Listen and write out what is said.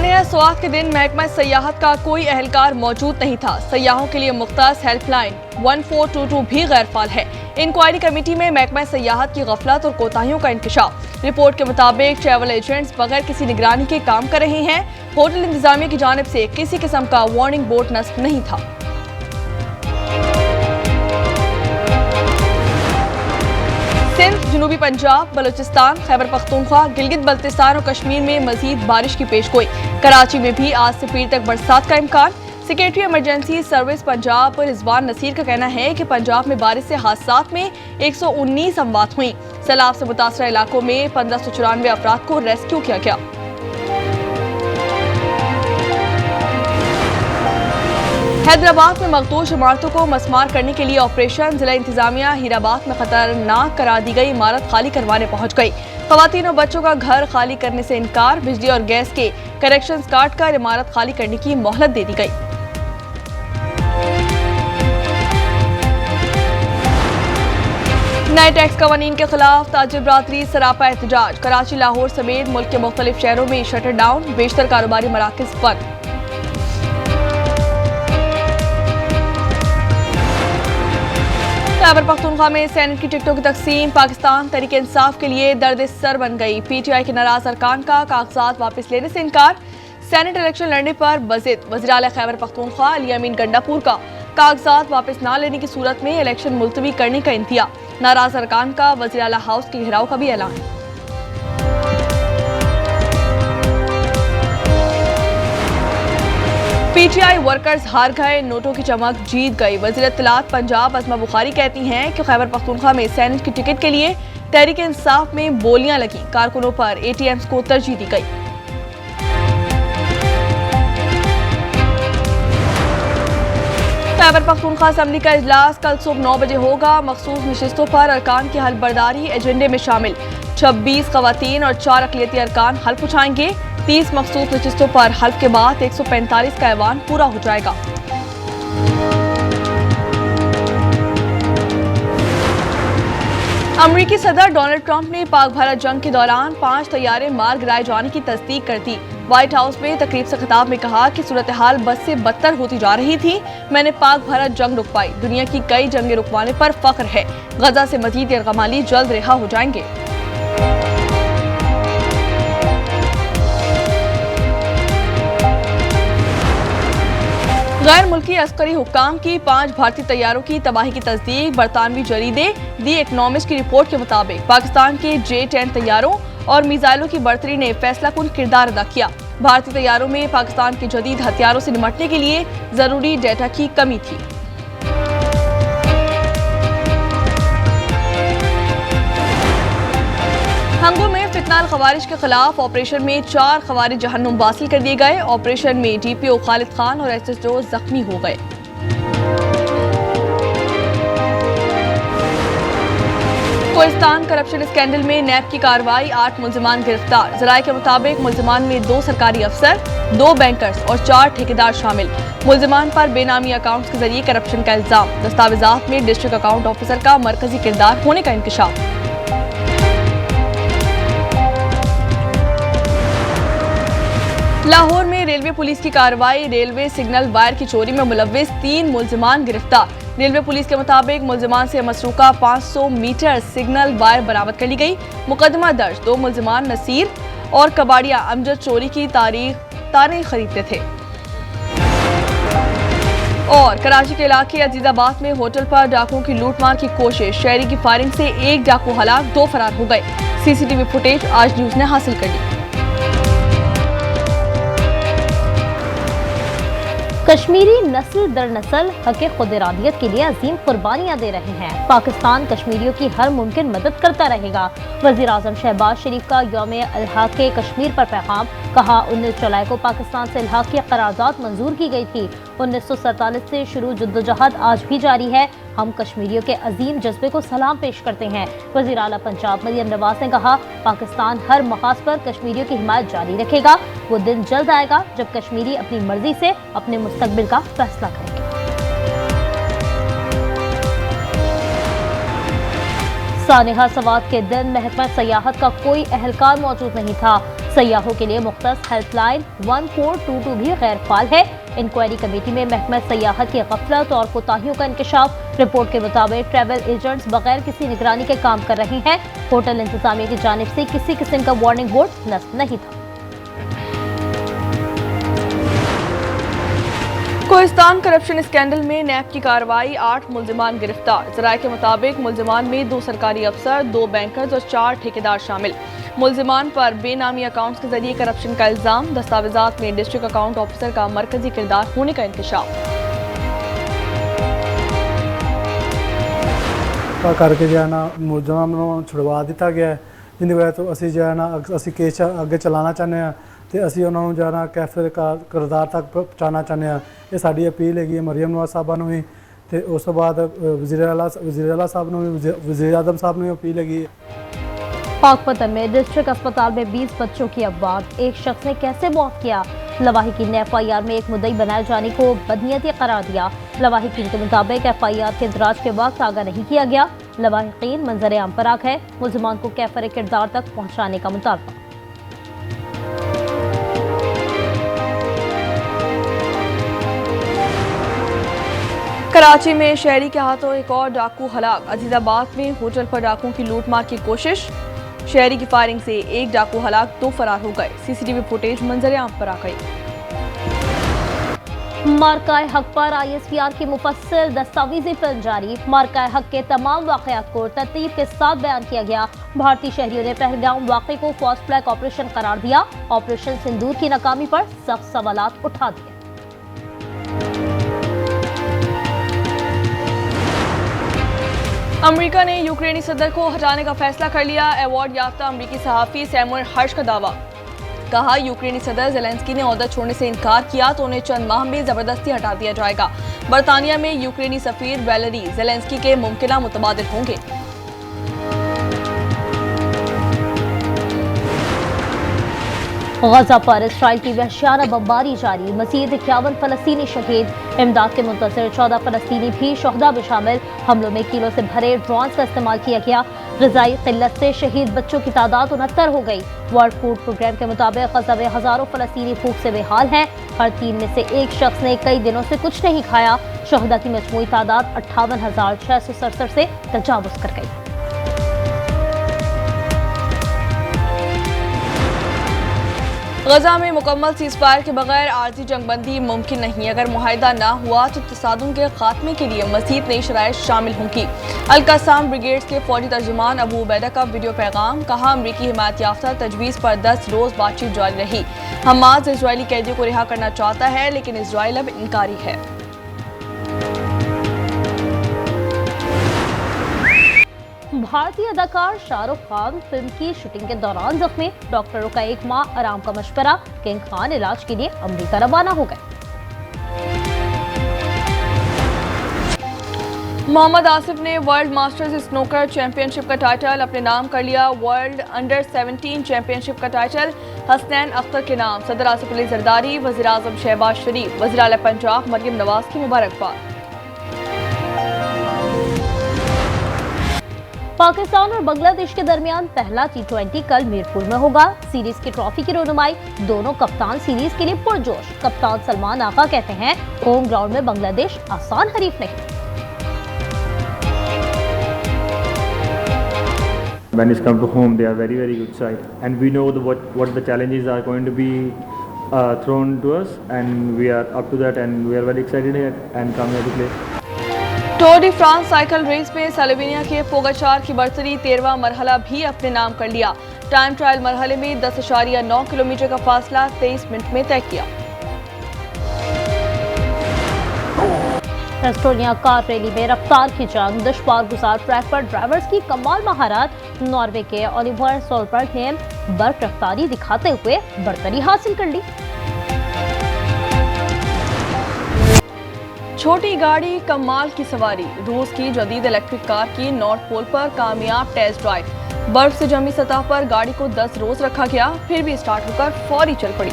सानिया, स्वागत के दिन महकमा सयाहत का कोई एहलकार मौजूद नहीं था। सयाहों के लिए मुख्तास हेल्पलाइन 1422 भी गैर फाल है। इंक्वायरी कमेटी में महकमा सयाहत की गफलत और कोताहियों का इंकशाफ। रिपोर्ट के मुताबिक ट्रैवल एजेंट्स बगैर किसी निगरानी के काम कर रहे हैं। होटल इंतजामिया की जानिब से किसी किस्म का वार्निंग बोर्ड नस्ब नहीं था। सिंध, जनूबी पंजाब, बलूचिस्तान, खैबर पख्तूनख्वा, गिलगित बल्तिस्तान और कश्मीर में मजीद बारिश की पेशगोई। कराची में भी आज से पीर तक बरसात का इम्कान। Secretary emergency service Punjab Rizwan Naseer का कहना है कि पंजाब में बारिश से हादसात में 119 अमवात हुई। सैलाब से मुतासरा इलाकों में 1594 अफराद को रेस्क्यू किया गया। हैदराबाद में मखदूश इमारतों को मसमार करने के लिए ऑपरेशन। जिला इंतजामिया हीराबाद में खतरनाक करार दी गई इमारत खाली करवाने पहुंच गई। खवातीन और बच्चों का घर खाली करने से इनकार। बिजली और गैस के कनेक्शन काट कर इमारत खाली करने की मोहलत दे दी गई। नए टैक्स कवानीन के खिलाफ ताजिर बरादरी सरापा एहतजाज। कराची, लाहौर समेत मुल्क के मुख्तलिफ शहरों में शटर डाउन, बेशतर कारोबारी मराकज बंद। खैबर पख्तूनख्वा में सेनेट की टिकटों की तकसीम। पाकिस्तान तहरीक इंसाफ के लिए दर्द सर बन गई। पीटीआई के नाराज अरकान का कागजात वापस लेने से इनकार। सेनेट इलेक्शन लड़ने पर बजिद। वज़ीर आला खैबर पख्तूनख्वा अली अमीन गंडापुर का कागजात वापस न लेने की सूरत में इलेक्शन मुलतवी करने का इंतिया। नाराज अरकान का वज़ीर आला हाउस के घेराव का भी ऐलान। पीटीआई वर्कर्स हार गए, नोटों की चमक जीत गई। वज़ीर इत्तलात पंजाब अज़मा बुखारी कहती हैं कि खैबर पख्तूनख्वा में सेनेट की टिकट के लिए तहरीक इंसाफ में बोलियां लगी। कारकुनों पर एटीएम्स को तरजीह दी गई। खैबर पख्तूनख्वा असेंबली का इजलास कल सुबह 9 बजे होगा। मखसूस नशिस्तों पर अरकान की हलबरदारी एजेंडे में शामिल। 26 खवातीन और 4 अक़लियती अरकान हल्फ उठाएंगे। 30 मखसूस नशिस्तों पर हल्फ के बाद 145 का ऐवान पूरा हो जाएगा। अमरीकी सदर डोनाल्ड ट्रंप ने पाक भारत जंग के दौरान 5 तैयारे मार गिराए जाने की तस्दीक कर दी। व्हाइट हाउस में तकरीब से खिताब में कहा कि सूरत हाल बद से बदतर होती जा रही थी। मैंने पाक भारत जंग रुकवाई। दुनिया की कई जंगें रुकवाने पर फख्र है। गजा से मजीद यरगमाली जल्द रिहा हो जाएंगे। गैर मुल्की अस्करी हुक्काम की 5 भारतीय तैयारों की तबाही की तस्दीक। बरतानवी जरीदे दी इकनॉमिस्ट की रिपोर्ट के मुताबिक पाकिस्तान के J-10 तैयारों और मिसाइलों की बढ़तरी ने फैसलाकुन किरदार अदा किया। भारतीय तैयारों में पाकिस्तान के जदीद हथियारों से निपटने के लिए जरूरी डेटा की कमी थी। हंगो में फितनाल खवारिज के खिलाफ ऑपरेशन में 4 खवारिज जहन्नुम वासिल कर दिए गए। ऑपरेशन में डीपीओ खालिद खान और SSO जख्मी हो गए। कोहिस्तान करप्शन स्कैंडल में नैब की कार्रवाई। 8 मुल्जिमान गिरफ्तार। जराये के मुताबिक मुल्जिमान में 2 सरकारी अफसर, 2 बैंकर्स और 4 ठेकेदार शामिल। मुल्जिमान पर बेनामी अकाउंट्स के जरिए करप्शन का इल्जाम। दस्तावेजात में डिस्ट्रिक्ट अकाउंट ऑफिसर का मरकजी किरदार होने का इंकशाफ। लाहौर में रेलवे पुलिस की कार्रवाई। रेलवे सिग्नल वायर की चोरी में मुलव्विस 3 मुल्जिमान गिरफ्तार। रेलवे पुलिस के मुताबिक मुल्जिमान से मसरूका 500 मीटर सिग्नल वायर बरामद कर ली गई। मुकदमा दर्ज। 2 मुल्जिमान नसीर और कबाड़िया अमजद चोरी की तारें खरीदते थे। और कराची के इलाके अजीजाबाद में होटल पर डाकुओं की लूटमार की कोशिश। शहरी की फायरिंग से 1 डाकू हलाक, 2 फरार हो गए। सीसीटीवी फुटेज आज न्यूज ने हासिल कर ली। कश्मीरी नस्ल दर नस्ल हक़ खुद इरादियत के लिए अजीम कुर्बानियाँ दे रहे हैं। पाकिस्तान कश्मीरियों की हर मुमकिन मदद करता रहेगा। वज़ीर आज़म शहबाज शरीफ का यौम इल्हाक़ कश्मीर पर पैगाम। कहा 19 जुलाई को पाकिस्तान से इल्हाक़ की करारदाद मंजूर की गई थी। 1947 से शुरू जद्दोजहद आज भी जारी है। हम कश्मीरियों के अजीम जज्बे को सलाम पेश करते हैं। वज़ीर आला पंजाब मरियम नवाज ने कहा पाकिस्तान हर मकास पर कश्मीरियों की हिमायत जारी रखेगा। वो दिन जल्द आएगा जब कश्मीरी अपनी मर्जी से अपने मुस्तकबिल का फैसला करेंगे। सानिहा सवात के दिन महकमा सयाहत का कोई अहलकार मौजूद नहीं था। सयाहों के लिए मुख्तस हेल्पलाइन 1422 भी गैर फाल है। इंक्वायरी कमेटी में महकमा सयाहत की गफलत और कोताहियों का इंकशाफ। रिपोर्ट के मुताबिक ट्रैवल एजेंट्स बगैर किसी निगरानी के काम कर रहे हैं। होटल इंतजामिया की जानिब से किसी किस्म का वार्निंग बोर्ड नस्ब नहीं था। कोहिस्तान करप्शन स्कैंडल में नैब की कार्रवाई, 8 मुल्जिमान गिरफ्तार। जराये के मुताबिक मुल्जिमान में 2 सरकारी अफसर, 2 बैंकर्स और 4 ठेकेदार शामिल। मुल्जिमान पर बेनामी अकाउंट्स के जरिए करप्शन का इल्जाम। दस्तावेजात में डिस्ट्रिक्ट अकाउंट ऑफिसर का मरकजी किरदार होने का इंकशाफ। करके जो है ना मुलजमान छुड़वा दिता गया है, जिंदी वजह तो असी जो है ना असी केस अगे चलाना चाहते हैं तो असी उन्होंने जो है ना कैफे का किरदार तक पहुँचाना चाहते हैं। ये साड़ी अपील हैगी मरियम नवाज साहबा नूं भी ते उस तो बाद वज़ीर आला साहब नूं भी, वज़ीर आज़म साहब नूं भी अपील हैगी। पाकपतन में डिस्ट्रिक्ट अस्पताल में 20 बच्चों की अफवाह, एक शख्स ने कैसे मौत किया। लवाहिकीन ने FIR में एक मुद्दई बनाए जाने को बदनीयती करार दिया। लवाहिकीन के मुताबिक FIR के इंदराज के वक्त आगाह नहीं किया गया। लवाहिकीन मंजर आम पर आग है, मुल्जिमान को कैफर किरदार तक पहुँचाने का मुतालबा। कराची में शहरी के हाथों एक और डाकू हलाक। अजीजाबाद में होटल पर डाकुओं की लूटमार की कोशिश। शहरी की फायरिंग से एक डाकू हलाक, 2 फरार हो गए। CCTV फुटेज मंजर आम पर आ गई। मार्काए हक पर ISPR की मुफस्सिल दस्तावेजी फिल्म जारी। मार्काए हक के तमाम वाकयात को तरतीब के साथ बयान किया गया। भारतीय शहरियों ने पहलगाम वाक़े को फॉल्स फ्लैग ऑपरेशन करार दिया। ऑपरेशन सिंदूर की नाकामी पर सख्त सवालात उठा दिए। अमेरिका ने यूक्रेनी सदर को हटाने का फैसला कर लिया। अवार्ड याफ्ता अमेरिकी सहाफ़ी सैमुअल हर्श का दावा। कहा, यूक्रेनी सदर ज़ेलेंस्की ने ओहदा छोड़ने से इनकार किया तो उन्हें चंद माह में जबरदस्ती हटा दिया जाएगा। बरतानिया में यूक्रेनी सफीर वैलेरी ज़ेलेंस्की के मुमकिना मुतबादिल होंगे। गजा पर इसराइल की वहशियाना बमबारी जारी। मज़ीद 51 फ़लस्तीनी शहीद। इमदाद के मुंतज़िर 14 फ़लस्तीनी भी शहदा में शामिल। हमलों में किलो से भरे ड्रोन का इस्तेमाल किया गया। ग़िज़ाई क़िल्लत से शहीद बच्चों की तादाद 69 हो गई। वर्ल्ड फूड प्रोग्राम के मुताबिक गजा में हज़ारों फ़लस्तीनी भूख से बेहाल हैं। हर 3 में से एक शख्स ने कई दिनों से कुछ नहीं खाया। शहदा की मजमूई तादाद 58,667 से तजावुज़ कर गई। गजा में मुकम्मल सीज़फायर के बगैर आर्जी जंगबंदी मुमकिन नहीं। अगर मुआहिदा ना हुआ तो तसादुम के खात्मे के लिए मज़ीद नई शराइत शामिल होंगी। अल-क़स्साम ब्रिगेड्स के फौजी तर्जुमान अबू उबैदा का वीडियो पैगाम। कहा, अमरीकी हिमायत याफ्ता तजवीज़ पर 10 रोज़ बातचीत जारी रही। हमास इजरायली कैदियों को रिहा करना चाहता है लेकिन इजराइल अब इनकारी है। भारतीय अदाकार शाहरुख खान फिल्म की शूटिंग के दौरान जख्मी। डॉक्टरों का 1 माह आराम का मशवरा। किंग खान इलाज के लिए अमेरिका रवाना हो गए। मोहम्मद आसिफ ने वर्ल्ड मास्टर्स स्नूकर चैंपियनशिप का टाइटल अपने नाम कर लिया। वर्ल्ड अंडर 17 चैंपियनशिप का टाइटल हसनैन अख्तर के नाम। सदर आसिफ अली जरदारी, वज़ीर आज़म शहबाज शरीफ, वज़ीर आला पंजाब मरियम नवाज की मुबारकबाद। पाकिस्तान और बांग्लादेश के दरमियान पहला T20 कल मीरपुर में होगा। सीरीज की ट्रॉफी की रोनुमाई। दोनों कप्तान सीरीज के लिए पुरजोश। कप्तान सलमान आगा कहते हैं, होम ग्राउंड में बांग्लादेश आसान हरीफ नहीं। When it's come to home, they are very good side, and we know what the challenges are going to be thrown to us, and we are up to that, and we are very excited here and come here to play. Tour de France cycle race में Slovenia के Pogacar की बर्तरी 13वां मरहला भी अपने नाम कर लिया। Time trial मरहले में 10.9 किलोमीटर का फासला 23 मिनट में तय किया। एस्टोनिया कार रैली में रफ्तार की जंग। दुश्वार गुजार ट्रैक पर ड्राइवर्स की कमाल महारत। नॉर्वे के ओलिवर सोलबर्ग ने बर्फ रफ्तारी दिखाते हुए बर्तरी हासिल कर ली। छोटी गाड़ी कमाल की सवारी। रूस की जदीद इलेक्ट्रिक कार की नॉर्थ पोल पर कामयाब टेस्ट ड्राइव। बर्फ से जमी सतह पर गाड़ी को 10 रोज रखा गया, फिर भी स्टार्ट होकर फौरी चल पड़ी।